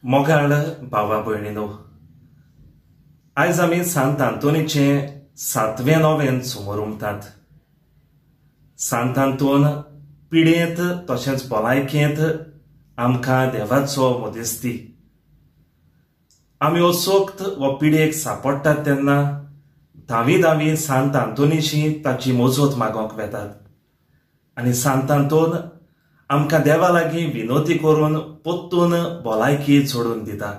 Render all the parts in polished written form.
मोगाळ भावा भयणीनो, आयज आमी सांत आंतोनीचे 7वें नोवेन समोर उमतात. सांत आंतोन पिडेंत तशेंच भलायकेंत आमकां देवाचो मोदेस्ती. आमी असोक्त व पिडेक सांपडटात तेन्ना धावी सांत आंतोनीशी ताची मोजत मागोंक वेतात. आनी सांत आंतोन आमकां देवा लागीं विनोती करून पोत्तून भलायकी सोडून दिता.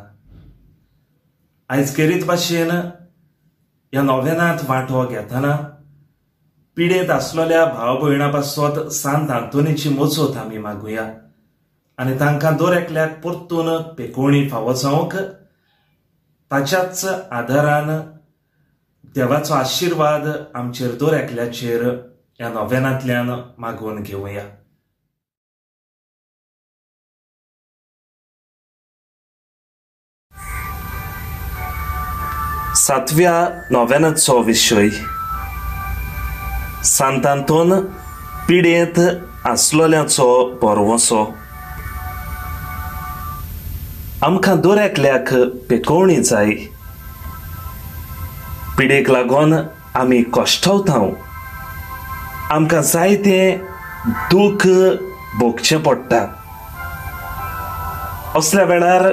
आयज खेरीत भाशेन ह्या नोवेनांत वांटो घेतना पिडेंत आसलेल्या भाव भयणां पासत सांत आंतोनीची मोजत आमी मागुया आनी तांकां दर एकल्याक परतून पेकोवणी फावो जावंक ताच्याच आदारान देवाचो आशिर्वाद आमचेर दर एकल्याचेर ह्या नोवेनांतल्यान मागून घेवया. सातव्या नोवेनाचो विशय सांत आंतोन पिडेंत आसलोल्यांचो बोरवोसो. आमकां दर एकल्याक पेकोवणी जाय. पिडेक लागून आमी कश्टावतांव. आमकां जायतें दूख भोगचें पडटा. असल्या वेळार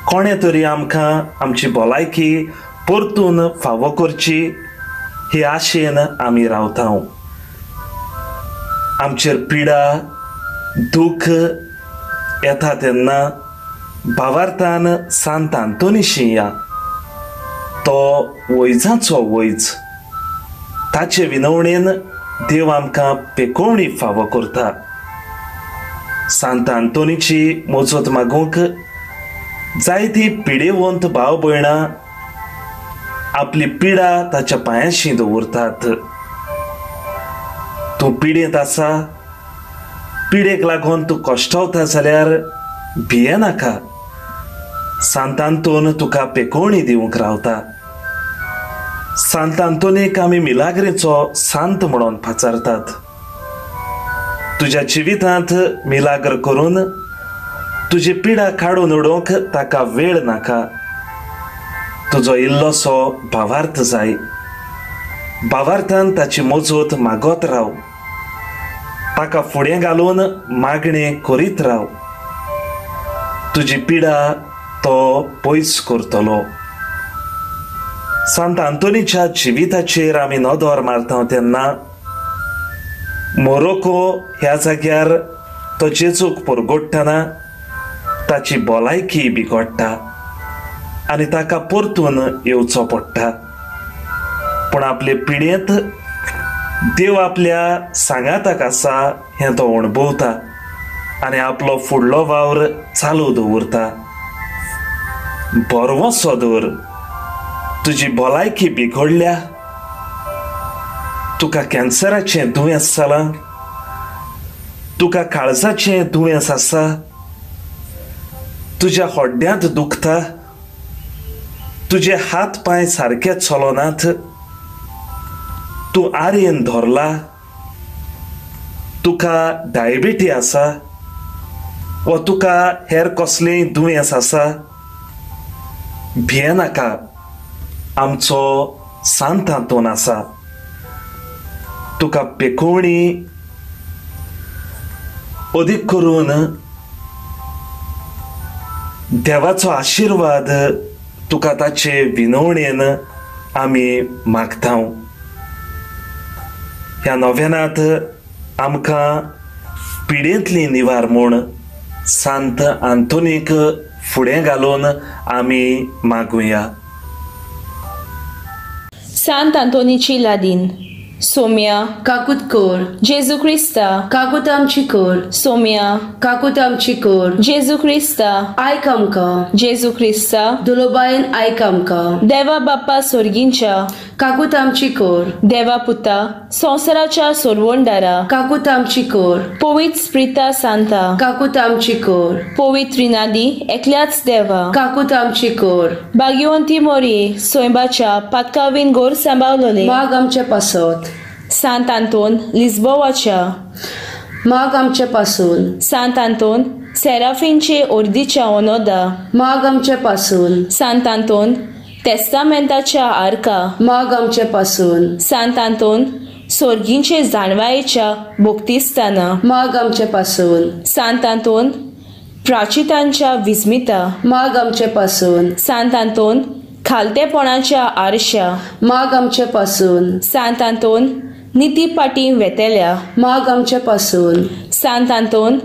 कोणे तरी आमकां आमची भलायकी परतून फावो करची हे आशेन आमी रावतांव. आमचेर पिडा दूख येता तेन्ना भावार्थान सांत आंतोनीशी या. तो वैजाचो वैज. ताचे विनवणेन देव आमकां पेकोवणी फावो करता. सांत आंतोनीची मोजत मागूंक जायती पिडेवंत भाव भयणां आपली पिडा ताच्या पांयाशी दवरतात. तूं पिडेंत आसा, पिडेक लागून तूं कश्टावता जाल्यार भियेनाका. सांत आंतोन तुका पेकोवणी दिवंक रावता. सांत आंतोनीक आमी मिलाग्रेचो सांत म्हणून पाचारतात. तुज्या जिवितांत मिलाग्र करून तुजी पिडा काडून उडोवंक ताका वेळ नाका. तुजो इल्लोसो भावार्थ जाय. भावार्थान ताची मोजत मागत राव. ताका फुडें घालून मागणें करीत राव. तुजी पिडा तो पयस करतलो. सांत आंतोनीच्या जिविताचेर आमी नदर मारता तेन्ना मोरोको ह्या जाग्यार तो जेजूक परगोडटना ताची भलायकी बिगडटा आनी ताका परतून येवचो पडटा. पूण आपले पिडेंत देव आपल्या सांगाताक आसा हें तो अणभवता आनी आपलो फुडलो वावर चालू दवरता. बोरवोसो दर. तुजी भलायकी बिगडल्या. तुका कॅन्सराचें दुयेंस जालां. तुका काळजाचें दुयेंस आसा. तुज्या होड्ड्यांत दुखता. तुजे हात पांय सारके चलोनात. तूं आर्येन धरला. तुका डायबिटी आसा वा तुका हेर कसलेंय दुयेंस आसा. भियेनाका. आमचो सांत आंतोन आसा. तुका पेकोवणी अदीक करून देवाचो आशिर्वाद तुका ताचे विनवणेन आमी मागतांव. ह्या नोवेनांत आमकां पिडेंतली निवार म्हूण सांत आंतोनीक फुडें घालून आमी मागुया. सांत आंतोनीची लादीन. सोम्या काकूत कोर. जेजू क्रिस्ता काकूत आमची कोर. सोम्या काकूत आमची कोर. जेजू क्रिस्ता आयक आमकां. जेजू क्रिस्ता दुलोबायन आयक आमकां. देवा बाप्पा सोर्गींच्या काकूत आमची कोर. देवा पुता संवसाराच्या सोडवणदारा काकूत आमची कोर. पवित्र स्प्रिता सांता काकूत आमची कोर. पवित्र त्रिनादी एकल्याच देवा काकूत आमची कोर. भाग्यवंती मोरी सोयंबाच्या पातकावीन गोर सांबाळलोले माग आमचे पासत. सांत आंतोन लिस्बोवाच्या माग आमचे पासून. सांत आंतोन सेराफींचे अर्दीच्या ओनोदा, माग आमचे पासून. सांत आंतोन टेस्टामेंटाच्या आर्का, माग आमचे पासून. सांत आंतोन सोर्गींचे जाणवायेच्या भोक्तिस्ताना, माग आमचे पासून. सांत आंतोन प्राचितांच्या विस्मिता, माग आमचे पासून. सांत आंतोन खालतेपणाच्या आरशा, माग आमचे पासून. सांत आंतोन नितीपाटी वेतेल्या, माग आमचे पासून. सांत आंतोन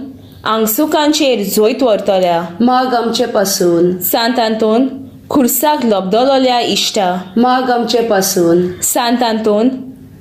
आंगसुकांचेर जोयत व्हरतल्या, माग आमचे पासून. सांत आंतोन खुर्साक लबदलोल्या इश्टा, माग आमचे पासून. सांत आंतोन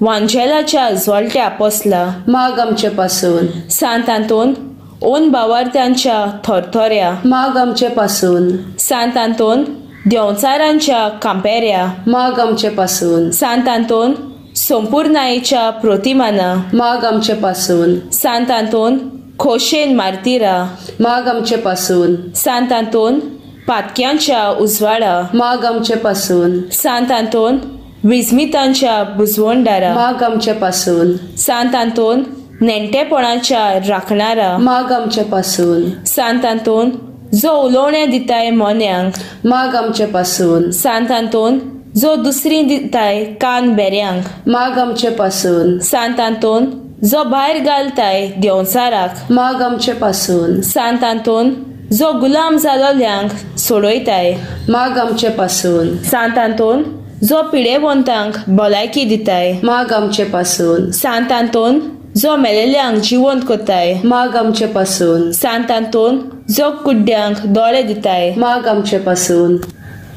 वांजेलाच्या जोलट्या पोसला, माग आमचे पासून. सांत आंतोन ओन बावार्थ्यांच्या थरथऱ्या, माग आमचे पासून. सांत आंतोन देंवचारांच्या कांपेऱ्या, माग आमचे पासून. सांत आंतोन संपूर्णायेच्या प्रतिमाना, माग आमचे पासून. सांत आंतोन खोशेन मार्तिरा, माग आमचे पासून. सांत आंतोन पातक्यांच्या उजवाडा, माग आमचे पासून. सांत आंतोन विस्मितांच्या बुजवंडारा, माग आमचे पासून. सांत आंतोन नेणटेपणाच्या राखणारा, माग आमचे पासून. सांत आंतोन जो उलोवणे दिताय मोन्यांक, माग आमचे पासून. सांत आंतोन जो दुसरी दिताय कान बेऱ्यांक, माग आमचे पासून. सांत आंतोन जो भायर घालताय देंवचाराक, माग आमचे पासून. सांत आंतोन जो गुलाम जालोल्यांक सोडयताय, माग आमचे पासून. सांत आंतोन जो पिडेवंतांक भलायकी दिताय, माग आमचे पासून. सांत आंतोन जो मेलेल्यांक जिवंत कोताय, माग आमचे पासून. सांत आंतोन जो कुड्ड्यांक दोळे दिताय, माग आमचे पासून.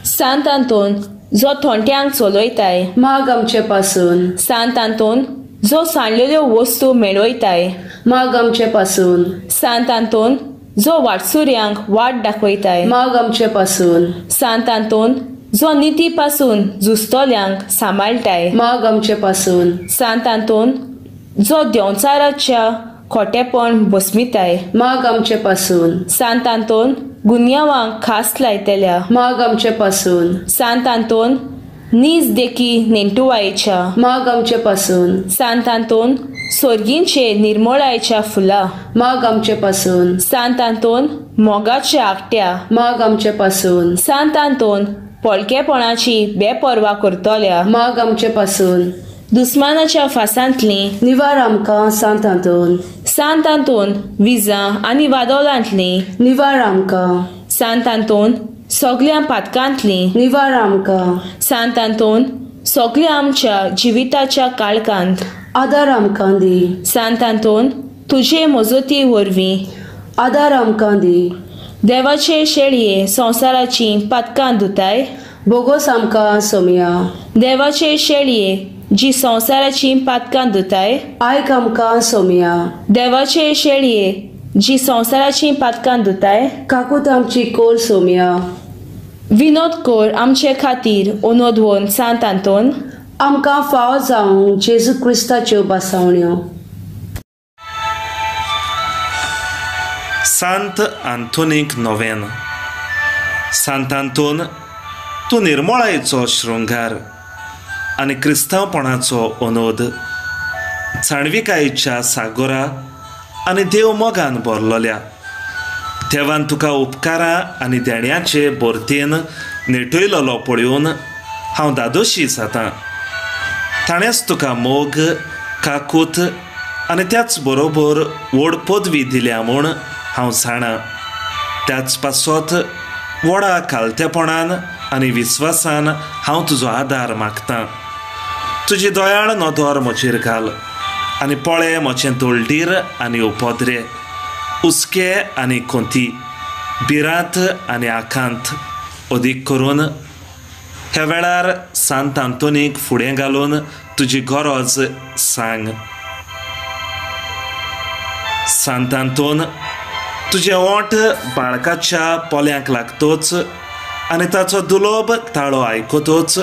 सांत आंतोन जो थोंट्यांक चलोयताय, माग आमचे पासून. सांत आंतोन जो सांडलेल्यो वस्तू मेळयताय, माग आमचे पासून. सांत आंतोन जो वाटसुऱ्यांक वाट दाखयताय, माग आमचे पासून. सांत आंतोन जो निती पासून झुजतोल्यांक सांबाळटाय, माग आमचे पासून. सांत आंतोन जो देंवचाराच्या खोटेपण बसमिताय, माग आमचे पासून. सांत आंतोन गुन्यांवांक खास लायतल्या, माग आमचे पासून. सांत आंतोन नीज देखी नेंटुवायेच्या, माग आमचे पासून. सांत आंतोन सोर्गींचे निर्मळायच्या फुला, माग आमचे पासून. सांत आंतोन मोगाच्या आकट्या, माग आमचे पासून. सांत आंतोन पळकेपणाची बेपर्वा करतल्या, माग आमचे पासून. दुस्मानाच्या फासांतली निवार आमकां सांत आंतोन. सांत आंतोन विजां आनी वादोलांतली निवार आमकां. सांत आंतोन सगळ्या पातकांतली निवार आमकां. सांत आंतोन सगळ्या आमच्या जिविताच्या काळखांत आदार आमकां दी. सांत आंतोन तुजे मजती वरवीं आदार आमकां दी. देवाचे शेळये संवसाराची पातकां धुताय, बोगोस आमकां सोमया. देवाचे शेळये जी संवसाराची पातकां धुताय, आयक आमकां सोमया. देवाचे शेळये जी संवसाराची पातकां धुताय, काकूत आमची कोर सोमया. विनोद कोर आमचे खातीर ओनोदवोन सांत आंतोन आमकां फाव जावं जेजू क्रिस्ताच्यो बासावण्यो. सांत आंतोनीक नोवेन. सांत आंतोन तूं निर्मळायेचो शृंगार आनी क्रिस्तांवपणाचो ओनोद, जाणविकायेच्या सागोरा आनी देव मोगान भरलोल्या. देवान तुका उपकारां आनी देण्याचे बोरतेन नेटयलोलो पळोवन हांव दादोशी जातां. ताणेंच तुका मोग, काकूत आनी त्याच बरोबर व्हड पदवी दिल्या म्हूण हांव जाणां. त्याच पासत व्हडा खालतेपणान आनी विस्वासान हांव तुजो आदार मागतां. तुजी दोयाळ नदर म्हजेर घाल आनी पळे म्हजें तोळडीर आनी उपद्रे, उस्के आनी खोंती, भिरांत आनी आखांत अदीक करून ह्या वेळार सांत आंतोनीक फुडें घालून तुजी गरज सांग. सांत आंतोन तुजें ओंठ बाळकाच्या पोल्यांक लागतोच आनी ताचो दुलोब ताळो आयकतोच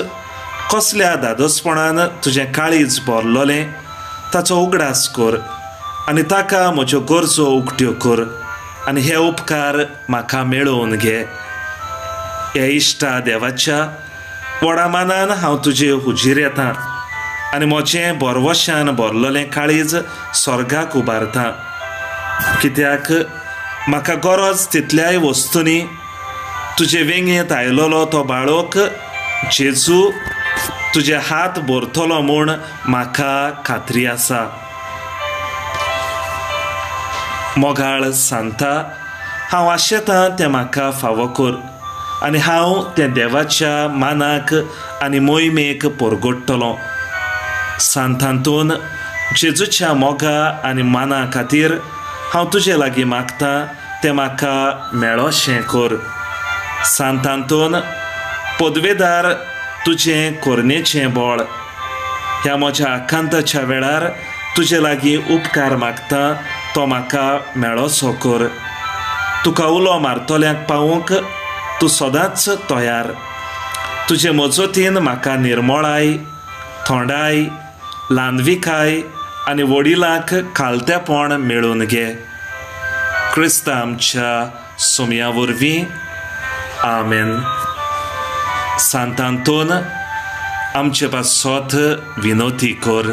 कसल्या दादोसपणान तुजें काळीज भरलोलें ताचो उगडास कर आनी ताका म्हज्यो गरजो उक्ट्यो कर आनी हे उपकार म्हाका मेळोवन घे. हे इश्टा देवाच्या व्हडा मानान हांव तुजे हुजीर येतां आनी म्हजें बरवशान भरलोलें काळीज स्वर्गाक उबारतां. कित्याक म्हाका गरज तितल्याय वस्तूंनी तुजे वेंगेंत आयलोलो तो बाळोक जेजू तुजे हात भरतलो म्हूण म्हाका खात्री आसा. मोगाळ सांता, हांव आशेतां तें म्हाका फावो कर आनी हांव तें देवाच्या मानाक आनी मोहिमेक परगडटलों. सांतांतून जेजूच्या मोगा आनी माना खातीर हांव तुजे लागीं मागतां तें म्हाका मेळोशें कर. सांतांतून पदवेदार तुजें कोरनेचें बळ ह्या म्हज्या आकांताच्या वेळार तुजे लागीं उपकार मागतां तो म्हाका मेळोसो कर. तुका उलो मारतल्यांक पावूंक तूं सदांच तयार. तुजे मजतीन म्हाका निर्मळाय, थोंडाय, ल्हानविकाय आनी वडिलांक खालतेपण मेळून घे. क्रिस्त आमच्या सुमया वरवीं. आमेन. सांतांतून आमचे पासत विनोती कर.